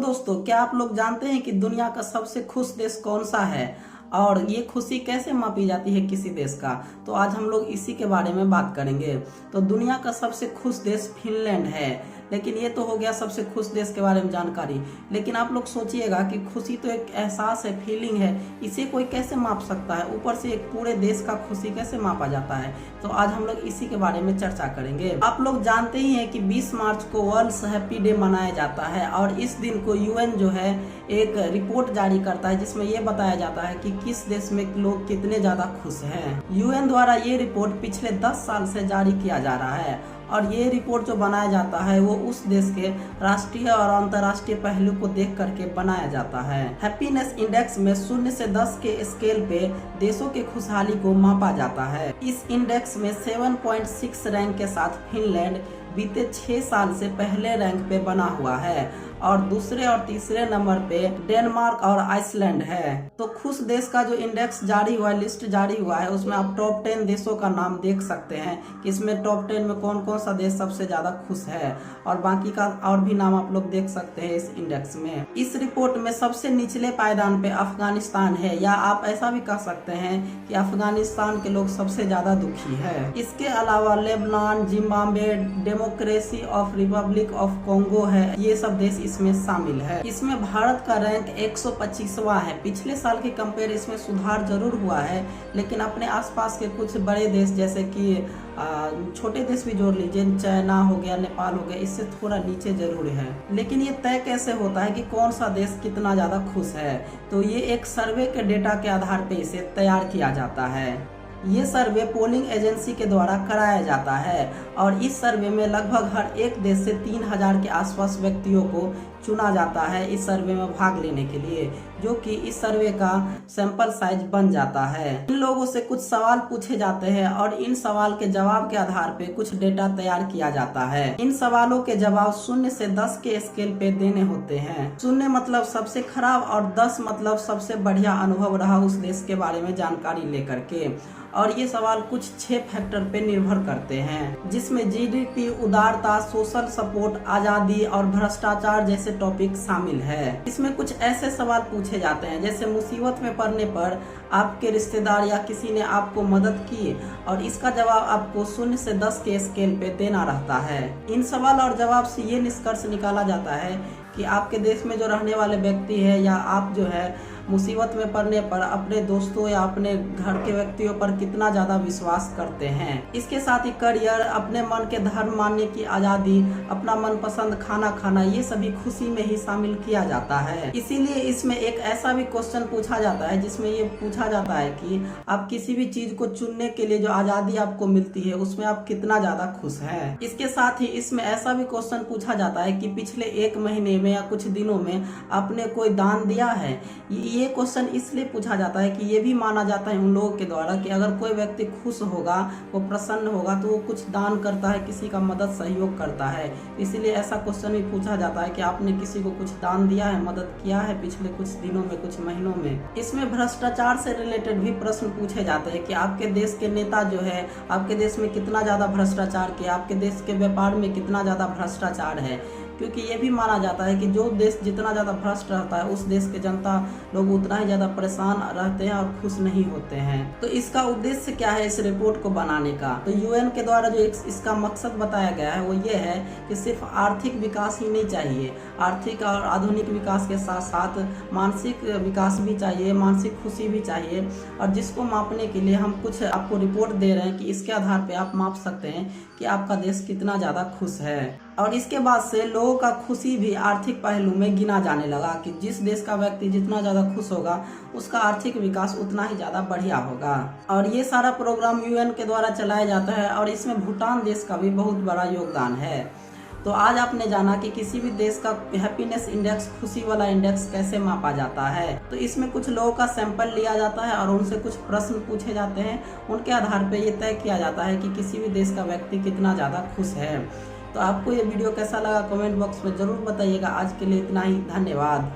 दोस्तों, क्या आप लोग जानते हैं कि दुनिया का सबसे खुश देश कौन सा है और ये खुशी कैसे मापी जाती है किसी देश का। तो आज हम लोग इसी के बारे में बात करेंगे। तो दुनिया का सबसे खुश देश फिनलैंड है। लेकिन ये तो हो गया सबसे खुश देश के बारे में जानकारी। लेकिन आप लोग सोचिएगा कि खुशी तो एक एहसास है, फीलिंग है, इसे कोई कैसे माप सकता है, ऊपर से एक पूरे देश का खुशी कैसे मापा जाता है। तो आज हम लोग इसी के बारे में चर्चा करेंगे। आप लोग जानते ही हैं कि 20 मार्च को वर्ल्ड हैप्पी डे मनाया जाता है और इस दिन को यूएन जो है एक रिपोर्ट जारी करता है जिसमें यह बताया जाता है कि किस देश में लोग कितने ज्यादा खुश हैं। यूएन द्वारा ये रिपोर्ट पिछले 10 साल से जारी किया जा रहा है और ये रिपोर्ट जो बनाया जाता है वो उस देश के राष्ट्रीय और अंतर्राष्ट्रीय पहलू को देख करके बनाया जाता है। हैप्पीनेस इंडेक्स में 0 से 10 के स्केल पे देशों के खुशहाली को मापा जाता है। इस इंडेक्स में 7.6 रैंक के साथ फिनलैंड बीते 6 साल से पहले रैंक पे बना हुआ है और दूसरे और तीसरे नंबर पे डेनमार्क और आइसलैंड है। तो खुश देश का जो इंडेक्स जारी हुआ है, लिस्ट जारी हुआ है, उसमें आप टॉप 10 देशों का नाम देख सकते हैं कि इसमें टॉप 10 में कौन कौन सा देश सबसे ज्यादा खुश है और बाकी का और भी नाम आप लोग देख सकते हैं इस इंडेक्स में। इस रिपोर्ट में सबसे निचले पायदान पे अफगानिस्तान है, या आप ऐसा भी कह सकते हैं कि अफगानिस्तान के लोग सबसे ज्यादा दुखी है। इसके अलावा Lebanon, Zimbabwe, democracy of Republic of Congo है, ये सब देश इसमें शामिल है। इसमें भारत का रैंक 125वां है। पिछले साल के कंपेयर इसमें सुधार जरूर हुआ है, लेकिन अपने आसपास के कुछ बड़े देश जैसे कि छोटे देश भी जोड़ लीजिए, चाइना हो गया, नेपाल हो गया, इससे थोड़ा नीचे जरूर है। लेकिन ये तय कैसे होता है कि कौन सा देश कितना ज्यादा खुश है? तो ये एक सर्वे के डेटा के आधार पे इसे तैयार किया जाता है। ये सर्वे पोलिंग एजेंसी के द्वारा कराया जाता है और इस सर्वे में लगभग हर एक देश से 3000 के आसपास व्यक्तियों को चुना जाता है इस सर्वे में भाग लेने के लिए, जो कि इस सर्वे का सैंपल साइज बन जाता है। इन लोगों से कुछ सवाल पूछे जाते हैं और इन सवाल के जवाब के आधार पे कुछ डेटा तैयार किया जाता है। इन सवालों के जवाब 0 से 10 के स्केल पे देने होते हैं। 0 मतलब सबसे खराब और 10 मतलब सबसे बढ़िया अनुभव रहा उस देश के बारे में जानकारी लेकर के। और ये सवाल कुछ 6 फैक्टर पे निर्भर करते हैं, जिसमें जीडीपी, उदारता, सोशल सपोर्ट, आजादी और भ्रष्टाचार जैसे टॉपिक शामिल है। इसमें कुछ ऐसे सवाल पूछे जाते हैं जैसे मुसीबत में पड़ने पर आपके रिश्तेदार या किसी ने आपको मदद की, और इसका जवाब आपको 0 से 10 के स्केल पे देना रहता है। इन सवाल और जवाब से ये निष्कर्ष निकाला जाता है कि आपके देश में जो रहने वाले व्यक्ति है या आप जो है मुसीबत में पड़ने पर अपने दोस्तों या अपने घर के व्यक्तियों पर कितना ज्यादा विश्वास करते हैं। इसके साथ ही करियर, अपने मन के धर्म मानने की आजादी, अपना मनपसंद खाना खाना, ये सभी खुशी में ही शामिल किया जाता है। इसीलिए इसमें एक ऐसा भी क्वेश्चन पूछा जाता है जिसमें ये पूछा जाता है कि आप किसी भी चीज को चुनने के लिए जो आजादी आपको मिलती है उसमें आप कितना ज्यादा खुश हैं। इसके साथ ही इसमें ऐसा भी क्वेश्चन पूछा जाता है कि पिछले 1 महीने में या कुछ दिनों में आपने कोई दान दिया है। ये क्वेश्चन इसलिए पूछा जाता है कि ये भी माना जाता है उन लोगों के द्वारा कि अगर कोई व्यक्ति खुश होगा, वो प्रसन्न होगा, तो वो कुछ दान करता है, किसी का मदद सहयोग करता है। इसीलिए ऐसा क्वेश्चन भी पूछा जाता है कि आपने किसी को कुछ दान दिया है, मदद किया है पिछले कुछ दिनों में, कुछ महीनों में। इसमें भ्रष्टाचार से रिलेटेड भी प्रश्न पूछे जाते हैं कि आपके देश के नेता जो है, आपके देश में कितना ज्यादा भ्रष्टाचार किया, आपके देश के व्यापार में कितना ज्यादा भ्रष्टाचार है। क्योंकि ये भी माना जाता है कि जो देश जितना ज़्यादा भ्रष्ट रहता है उस देश के जनता लोग उतना ही ज़्यादा परेशान रहते हैं और खुश नहीं होते हैं। तो इसका उद्देश्य क्या है इस रिपोर्ट को बनाने का? तो यूएन के द्वारा जो इसका मकसद बताया गया है वो ये है कि सिर्फ आर्थिक विकास ही नहीं चाहिए, आर्थिक और आधुनिक विकास के साथ साथ मानसिक विकास भी चाहिए, मानसिक खुशी भी चाहिए। और जिसको मापने के लिए हम कुछ आपको रिपोर्ट दे रहे हैं कि इसके आधार पर आप माप सकते हैं कि आपका देश कितना ज़्यादा खुश है। और इसके बाद से लोगों का खुशी भी आर्थिक पहलू में गिना जाने लगा कि जिस देश का व्यक्ति जितना ज्यादा खुश होगा उसका आर्थिक विकास उतना ही ज्यादा बढ़िया होगा। और ये सारा प्रोग्राम यूएन के द्वारा चलाया जाता है और इसमें भूटान देश का भी बहुत बड़ा योगदान है। तो आज आपने जाना कि किसी भी देश का हैप्पीनेस इंडेक्स, खुशी वाला इंडेक्स कैसे मापा जाता है। तो इसमें कुछ लोगों का सैंपल लिया जाता है और उनसे कुछ प्रश्न पूछे जाते हैं, उनके आधार पर यह तय किया जाता है कि किसी भी देश का व्यक्ति कितना ज़्यादा खुश है। तो आपको ये वीडियो कैसा लगा कमेंट बॉक्स में ज़रूर बताइएगा। आज के लिए इतना ही, धन्यवाद।